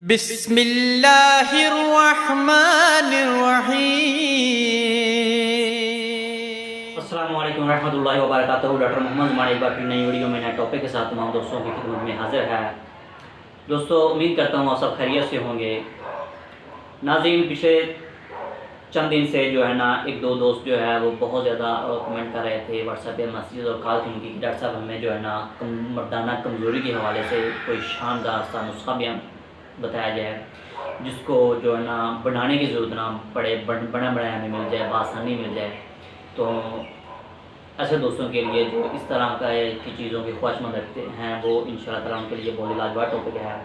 बिस्मिल्लाहिर्रहमानिर्रहीम। अस्सलामु अलैकुम रहमतुल्लाहि व बरकातहू। डॉक्टर मोहम्मद ज़ुमान एक बार फिर नई वीडियो में नए टॉपिक के साथ तमाम दोस्तों की खिदमत में हाजिर है। दोस्तों, उम्मीद करता हूँ आप सब खैरियत से होंगे। नाज़रीन, पिछले चंद दिन से जो है ना एक दो दोस्त जो है वो बहुत ज़्यादा कमेंट कर रहे थे व्हाट्सएप पे, मैसेज और कॉल थी उनकी कि डॉक्टर साहब हमें जो है ना मर्दाना कमज़ोरी के हवाले से कोई शानदार सा नुस्खा भी बताया जाए जिसको जो है ना बनाने की ज़रूरत ना पड़े, बना बनाया हमें मिल जाए, बआसानी मिल जाए। तो ऐसे दोस्तों के लिए जो इस तरह का की चीज़ों की ख्वाहिशमंद रखते हैं वो इंशाअल्लाह ताला उनके लिए बहुत लाजवाब टॉपिक है।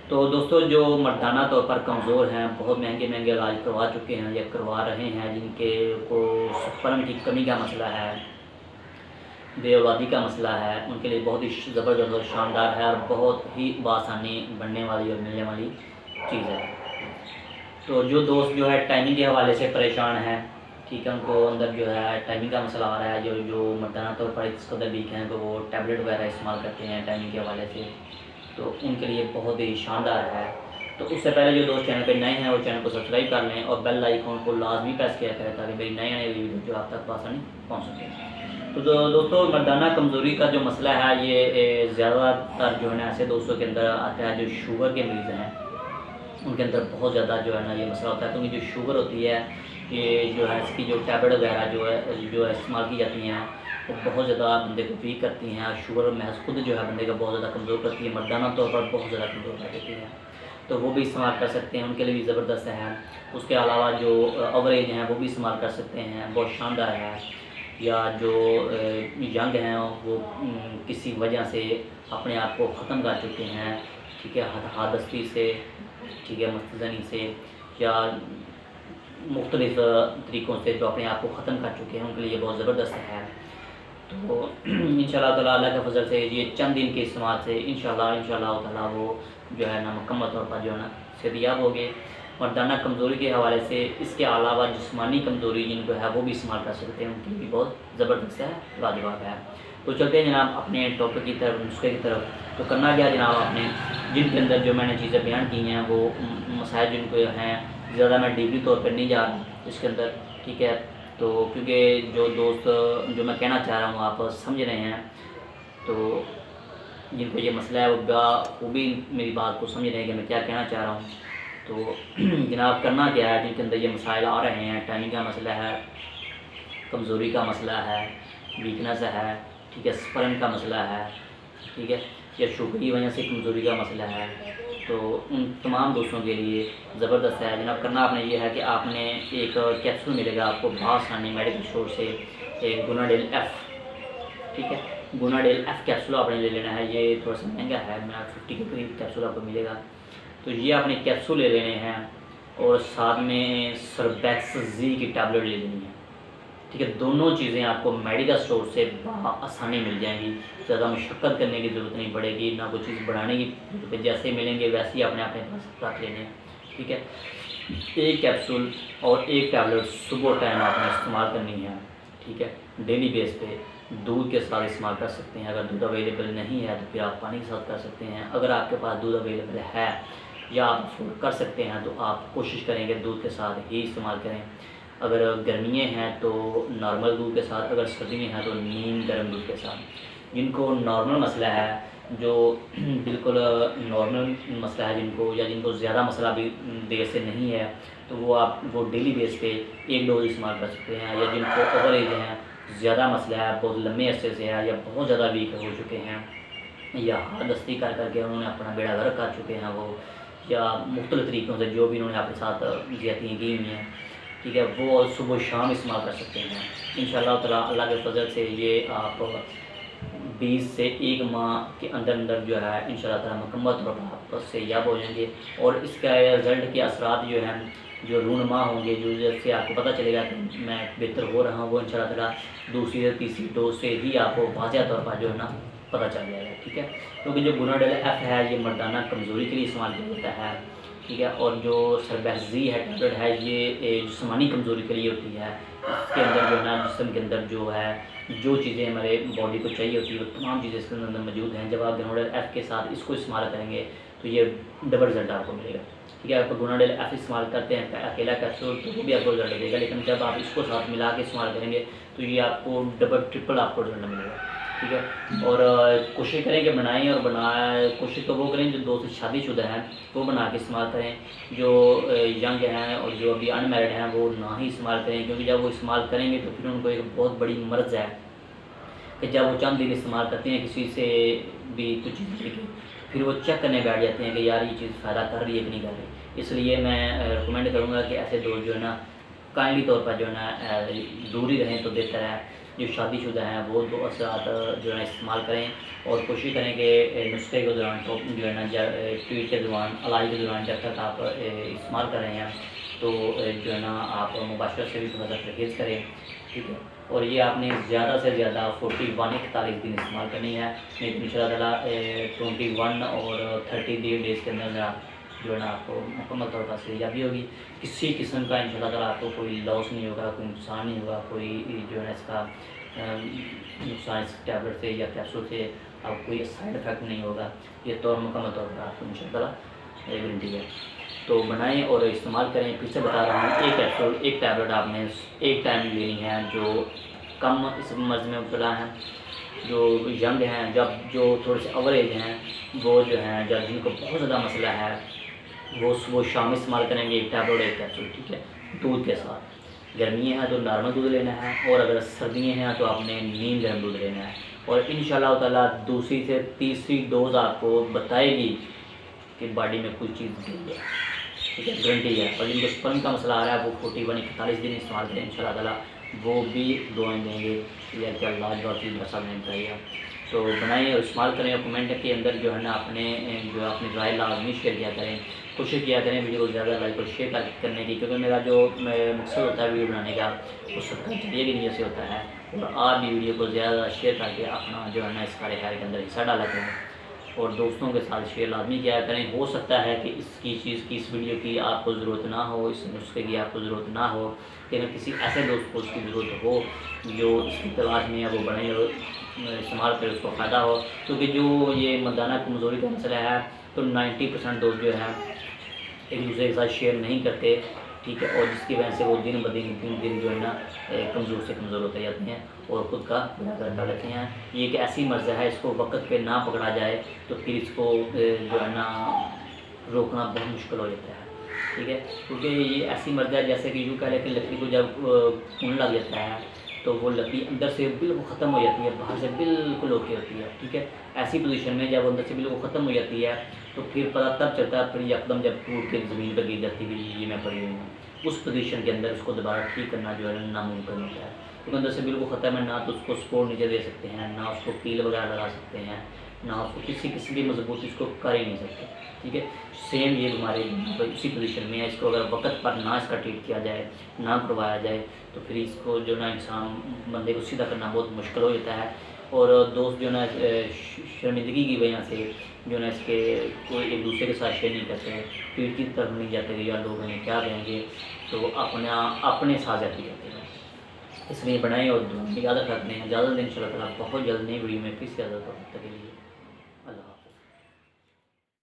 तो दोस्तों, जो मर्दाना तौर पर कमज़ोर हैं, बहुत महंगे महंगे इलाज करवा चुके हैं या करवा रहे हैं, जिनके को स्पर्म की कमी का मसला है, बेऔलादी का मसला है, उनके लिए बहुत ही ज़बरदस्त और शानदार है और बहुत ही बआसानी बनने वाली और मिलने वाली चीज़ है। तो जो दोस्त जो है टाइमिंग के हवाले से परेशान है, ठीक है, उनको अंदर जो है टाइमिंग का मसला आ रहा है, जो मर्दाना तौर पर इस कदर वीक हैं तो वो टैबलेट वगैरह इस्तेमाल करते हैं टाइमिंग के हवाले से, तो उनके लिए बहुत ही शानदार है। तो उससे पहले जो दोस्त चैनल पे नए हैं वो चैनल को सब्सक्राइब कर लें और बेल आइकॉन को लाजमी प्रेस किया करें ताकि मेरी नई नई वीडियो जो आप तक आसानी पहुँच सके। तो दोस्तों, मर्दाना कमज़ोरी का जो मसला है ये ज़्यादातर जो है ना ऐसे दोस्तों के अंदर आता है जो शुगर के मरीज़ हैं, उनके अंदर बहुत ज़्यादा जो है ना ये मसला होता है। क्योंकि जो शुगर होती है ये जो है इसकी जो टैबलेट वगैरह जो है इस्तेमाल की जाती हैं वो बहुत ज़्यादा बंदे को वीक करती हैं। शुगर महज खुद जो है बंदे का बहुत ज़्यादा कमज़ोर करती है, मर्दाना तौर पर बहुत ज़्यादा कमज़ोर कर देती है। तो वो भी इस्तेमाल कर सकते हैं, उनके लिए भी ज़बरदस्त है। उसके अलावा जो ओवरेज हैं वो भी इस्तेमाल कर सकते हैं, बहुत शानदार है। या जो यंग हैं वो किसी वजह से अपने आप को ख़त्म कर चुके हैं, ठीक है, हादस्ती से, ठीक है, मस्तज़नी से या मुख्तलिफ़ तरीक़ों से जो अपने आप को ख़त्म कर चुके हैं, उनके लिए बहुत ज़बरदस्त है। तो इंशाअल्लाह ताला अल्लाह के फजल से ये चंद दिन के इस्तेमाल से इंशाअल्लाह ताला वो जो है ना मुकम्मल तौर पर जो है ना सेहतियाब हो गए। मर्दाना कमज़ोरी के हवाले से इसके अलावा जिस्मानी कमज़ोरी जिनको है वो भी इस्तेमाल कर सकते हैं, उनके लिए भी बहुत ज़बरदस्त है, लाजवाब है। तो चलते हैं जनाब अपने टॉपिक की तरफ, नुस्खे की तरफ। तो करना क्या जनाब, आपने जिनके अंदर जो मैंने चीज़ें बयान की हैं वो मसाइल जिनको हैं ज़्यादा मैं डीपली तौर पर नहीं जा रहा इसके अंदर, ठीक है। तो क्योंकि जो दोस्त जो मैं कहना चाह रहा हूँ आप समझ रहे हैं, तो जिनको ये मसला है वो बखूबी मेरी बात को समझ रहे हैं कि मैं क्या कहना चाह रहा हूँ। तो जनाब करना क्या है, जिनके अंदर ये मसाइल आ रहे हैं, टाइमिंग का मसला है, कमज़ोरी का मसला है, वीकनेस है, ठीक है, स्पर्म का मसला है, ठीक है, या शुगर की वजह से कमज़ोरी का मसला है, तो उन तमाम दोस्तों के लिए ज़बरदस्त है जनाब। करना आपने ये है कि आपने एक कैप्सूल मिलेगा आपको बआसानी मेडिकल स्टोर से, एक गुनाडेल एफ़, ठीक है, गुनाडेल एफ़ कैप्सूल आपने ले लेना है। ये थोड़ा सा महंगा है, मैं 50 के करीब कैप्सूल आपको मिलेगा। तो ये आपने कैप्सूल ले लेने हैं और साथ में सर्बैक्स जी की टैबलेट ले लेनी है, ठीक है। दोनों चीज़ें आपको मेडिकल स्टोर से आसानी मिल जाएंगी, ज़्यादा मशक्क़त करने की ज़रूरत नहीं पड़ेगी, ना कोई चीज़ बढ़ाने की, जैसे मिलेंगे वैसे ही आपने अपने पास रख लेने हैं, ठीक है। एक कैप्सूल और एक टैबलेट सुबह टाइम आपने इस्तेमाल करनी है, ठीक है, डेली बेस पे। दूध के साथ इस्तेमाल कर सकते हैं, अगर दूध अवेलेबल नहीं है तो फिर आप पानी के साथ कर सकते हैं। अगर आपके पास दूध अवेलेबल है या आप अफोर्ड कर सकते हैं तो आप कोशिश करेंगे दूध के साथ ही इस्तेमाल करें। अगर गर्मियाँ हैं तो नॉर्मल दूध के साथ, अगर सर्दियाँ हैं तो नीम गर्म दूध के साथ। जिनको नॉर्मल मसला है, जो बिल्कुल नॉर्मल मसला है जिनको, या जिनको ज़्यादा मसला भी देर से नहीं है, तो वो डेली बेस पे एक डोज इस्तेमाल कर सकते हैं। या जिनको ओवरेज हैं, ज़्यादा मसला है, बहुत लंबे अरसे से है, या बहुत ज़्यादा वीक हो चुके हैं, या हादस्ती कर करके उन्होंने अपना बेड़ा गर्क कर चुके हैं वो, या मुख्तलिफ़ तरीक़ों से जो भी उन्होंने अपने साथ ज़्यादतियाँ की हुई हैं, ठीक है, वो सुबह शाम इस्तेमाल कर सकते हैं। इंशाअल्लाह ताला अल्लाह के फजल से ये आप 20 से 1 माह के अंदर अंदर जो है इंशाअल्लाह ताला मुकम्मल तौर पर आप सेहतियाब हो जाएंगे। और इसका रिज़ल्ट के असरात जो हैं जो रूनमा होंगे, जो जैसे आपको पता चलेगा कि मैं बेहतर हो रहा हूँ, वो इंशाअल्लाह ताला दूसरी या तीसरी डोज से ही आपको वाज़ह तौर पर जो है ना पता चल जाएगा, ठीक है। क्योंकि जो गुनाडेल एफ़ है ये मर्दाना कमज़ोरी के लिए इस्तेमाल किया जाता है, ठीक है। और जो सर्बैक्स जी है टैबलेट है ये जिस्मानी कमज़ोरी के लिए होती है। इसके अंदर जो है ना जिस्म के अंदर जो है जो चीज़ें हमारे बॉडी को चाहिए होती है वो तमाम चीज़ें इसके अंदर मौजूद हैं। जब आप ग्राउंडर एफ़ के साथ इसको इस्तेमाल करेंगे तो तो ये डबल रिजल्ट आपको मिलेगा। ठीक है, आप गुनाडेल एफ इस्तेमाल करते हैं अकेला कैप्सूल तो वो भी आपको रिजल्ट देगा, लेकिन जब आप इसको साथ मिला के इस्तेमाल करेंगे तो ये आपको डबल ट्रिपल आपको रिजल्ट मिलेगा। ठीक है, और कोशिश करें कि बनाएं, और कोशिश तो वो करें जो 2 से शादीशुदा हैं वो बना के इस्तेमाल करें। जो यंग हैं और जो अभी अनमैरिड हैं वो ना ही इस्तेमाल करें, क्योंकि जब वो इस्तेमाल करेंगे तो फिर उनको एक बहुत बड़ी मर्ज़ है कि जब वो चंद दिन इस्तेमाल करते हैं किसी से भी कुछ चीज़ लेके, फिर वो चेक करने बैठ जाते हैं कि यार ये चीज़ फ़ायदा कर रही है कि नहीं कर रही। इसलिए मैं रिकमेंड करूँगा कि ऐसे दोस्त जो है ना काइंडली तौर पर जो है ना दूर ही रहें तो बेहतर है। जो शादीशुदा हैं वो 2 असरात जो है इस्तेमाल करें, और कोशिश करें कि नुस्खे के दौरान तो जो है ना ट्रीट के दौरान, इलाज के दौरान जब तक आप इस्तेमाल कर रहे हैं तो जो है ना आप मुबाशरत से भी थोड़ा सा परहेज़ करें। ठीक है, और ये आपने ज़्यादा से ज़्यादा 41 दिन इस्तेमाल करनी है, नहीं तो इंशाअल्लाह ताला 21 और 30 डेज़ के अंदर आप जो है ना आपको मुकम्मल तौर पर सेहतयाबी होगी। किसी किस्म का इंशाअल्लाह ताला आपको कोई लॉस नहीं होगा, कोई नुकसान नहीं होगा, कोई जो है ना इसका नुकसान इस टैबलेट से या कैप्सूल से आपको कोई साइड इफ़ेक्ट नहीं होगा। ये तो मुकम्मल तौर पर आपको इंशाअल्लाह गारंटी है। तो बनाएं और इस्तेमाल करें। फिर से बता रहा हूँ, एक कैप्सूल, एक टैबलेट आपने एक टाइम लेनी है। जो कम इस मर्ज़ में मुब्तला हैं, जो यंग हैं, जब जो थोड़े से ओवर एज हैं, वो जो हैं जब जिनको बहुत ज़्यादा मसला है वो शाम में इस्तेमाल करेंगे एक टैबलेट एक कैप्सूल। ठीक है, दूध के साथ। गर्मियाँ हैं तो नॉर्मल दूध लेना है, और अगर सर्दियाँ हैं तो आपने नीम गर्म दूध लेना है। और इंशाअल्लाह ताला दूसरी से तीसरी डोज़ आपको बताएगी कि बॉडी में कोई चीज़ गई है। ठीक है, गारंटी है। और जिनको स्पर्म का मसला आ रहा है वो 41 दिन इस्तेमाल करें, इंशाअल्लाह ताला वो भी दुआएं देंगे या क्या लाजवाब चीज़ ऐसा नहीं चाहिए। तो बनाएं और इस्तेमाल करें, और कमेंट के अंदर जो है ना अपनी राय लाजमी शेयर किया करें। कोशिश किया करें वीडियो को ज़्यादा लाइक और शेयर करने की, क्योंकि मेरा जो मकसद होता है वीडियो बनाने का वो सबका जरिए की नीयत से होता है। और आप भी वीडियो को ज़्यादा शेयर करके अपना जो है ना इस कार्य के अंदर हिस्सा डाला करें, और दोस्तों के साथ शेयर लाजमी किया करें। हो सकता है कि इसकी चीज़ की, इस वीडियो की आपको ज़रूरत ना हो, इस नुस्खे की आपको ज़रूरत ना हो, लेकिन किसी ऐसे दोस्त को उसकी ज़रूरत हो जो इसकी तलाश में है, वो बने और इस्तेमाल करे, उसको फ़ायदा हो। क्योंकि जो ये मर्दाना कमज़ोरी का मसला है तो 90% दोस्त जो है एक दूसरे के साथ शेयर नहीं करते। ठीक है, और जिसकी वजह से वो दिन ब दिन जो है ना कमज़ोर से कमज़ोर होते जाते हैं और ख़ुद का बुरा कर डालते हैं। ये एक ऐसी मर्ज़ है, इसको वक्त पे ना पकड़ा जाए तो फिर इसको जो है ना रोकना बहुत मुश्किल हो जाता है। ठीक है, क्योंकि ये ऐसी मर्ज़ है जैसे कि यूँ कह लें कि लकड़ी को जब खून लग जाता है तो वो लकड़ी अंदर से बिल्कुल ख़त्म हो जाती है, बाहर से बिल्कुल ओके होती है। ठीक है, ऐसी पोजीशन में जब अंदर से बिल्कुल ख़त्म हो जाती है तो फिर पता तब चलता है, फिर एकदम जब टूट के ज़मीन पर गिर जाती है ये मैं पड़ी हुई हूँ, उस पोजीशन के अंदर उसको दोबारा ठीक करना जो है नामुमकिन होता है। क्योंकि अंदर से बिल्कुल ख़त्म है, ना तो उसको सपोर्ट नीचे दे सकते हैं, ना उसको कील वगैरह लगा सकते हैं, ना उसको किसी भी मजबूती इसको कर ही नहीं सकते। ठीक है, सेम ये बीमारी इसी पोजीशन में है। इसको अगर वक्त पर ना इसका ट्रीट किया जाए, ना करवाया जाए तो फिर इसको जो ना इंसान बंदे को सीधा करना बहुत मुश्किल हो जाता है। और दोस्त जो ना शर्मिंदगी की वजह से जो ना इसके कोई एक दूसरे के साथ शेयर नहीं करते हैं, पीठ की तरफ नहीं जाते कि यार लोग हमें क्या कहेंगे, तो अपने साथ जाती करते हैं। इसलिए बनाएं और याद रखते हैं। ज़्यादा दिन इंशाअल्लाह ताला बहुत जल्द नई वीडियो में फिर से ज़्यादा तक के लिए।